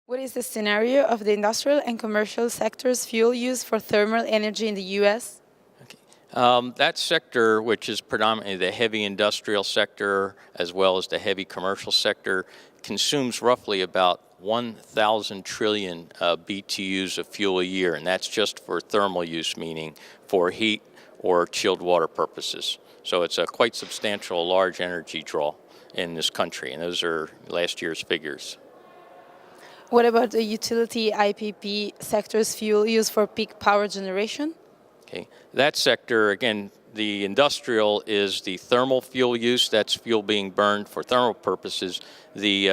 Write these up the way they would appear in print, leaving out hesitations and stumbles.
What is the scenario of the industrial and commercial sector's fuel use for thermal energy in the U.S.? That sector, which is predominantly the heavy industrial sector as well as the heavy commercial sector, consumes roughly about 1,000 trillion BTUs of fuel a year, and that's just for thermal use, meaning for heat or chilled water purposes. So it's a quite substantial, large energy draw in this country, and those are last year's figures. What about the utility IPP sector's fuel use for peak power generation? Okay, that sector, again, the industrial is the thermal fuel use. That's fuel being burned for thermal purposes. The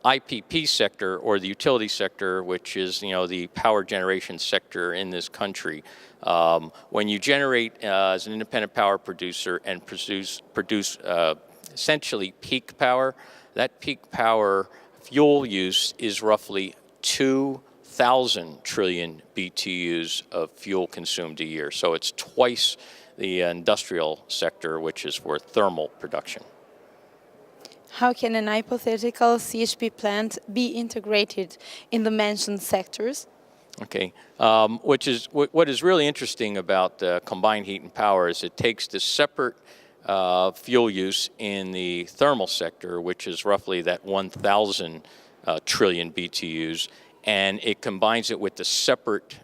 IPP sector, or the utility sector, which is the power generation sector in this country, when you generate as an independent power producer and produce essentially peak power, that peak power fuel use is roughly 2,000 trillion BTUs of fuel consumed a year. So it's twice the industrial sector, which is for thermal production. How can an hypothetical CHP plant be integrated in the mentioned sectors? Okay, what is really interesting about combined heat and power is it takes the separate fuel use in the thermal sector, which is roughly that 1,000 trillion BTUs, and it combines it with the separate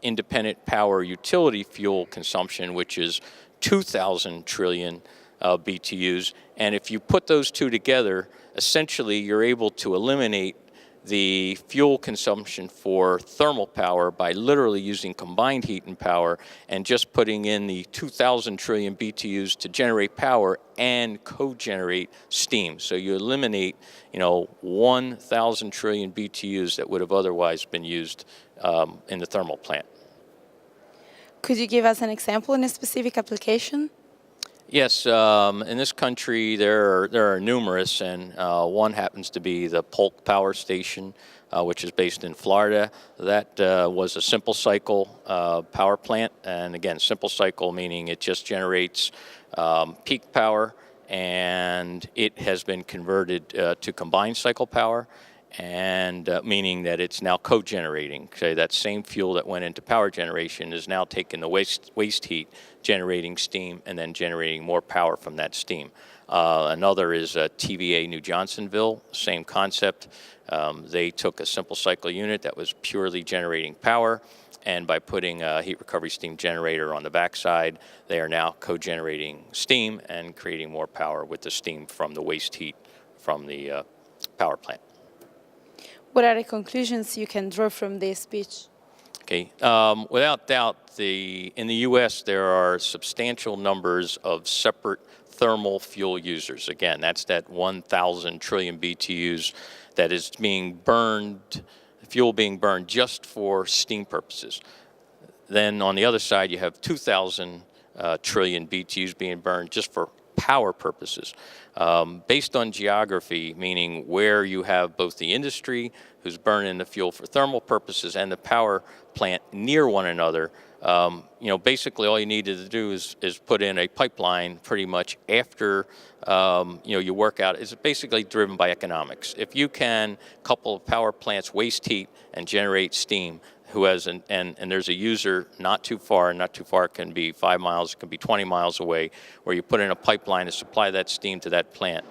independent power utility fuel consumption, which is 2,000 trillion BTUs. And if you put those two together, essentially you're able to eliminate the fuel consumption for thermal power by literally using combined heat and power and just putting in the 2,000 trillion BTUs to generate power and co-generate steam. So you eliminate, 1,000 trillion BTUs that would have otherwise been used in the thermal plant. Could you give us an example in a specific application? Yes, in this country there are numerous, and one happens to be the Polk Power Station, which is based in Florida. That was a simple cycle power plant, and again, simple cycle meaning it just generates peak power, and it has been converted to combined cycle power, and meaning that it's now co-generating. Okay, that same fuel that went into power generation is now taking the waste heat, generating steam, and then generating more power from that steam. Another is TVA New Johnsonville, same concept. They took a simple cycle unit that was purely generating power, and by putting a heat recovery steam generator on the backside, they are now co-generating steam and creating more power with the steam from the waste heat from the power plant. What are the conclusions you can draw from this speech? Okay, without doubt, in the U.S. there are substantial numbers of separate thermal fuel users. Again, that's that 1,000 trillion BTUs that is being burned, fuel being burned just for steam purposes. Then on the other side, you have 2,000 trillion BTUs being burned just for power purposes. Based on geography, meaning where you have both the industry who's burning the fuel for thermal purposes and the power plant near one another, basically all you needed to do is put in a pipeline pretty much after you work out. It's basically driven by economics. If you can couple power plants waste heat and generate steam, and there's a user not too far it can be 5 miles, it can be 20 miles away, where you put in a pipeline to supply that steam to that plant,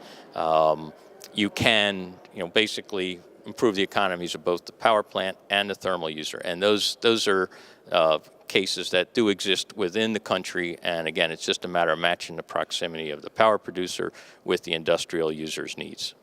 you can basically improve the economies of both the power plant and the thermal user. And those are cases that do exist within the country, and again, it's just a matter of matching the proximity of the power producer with the industrial user's needs.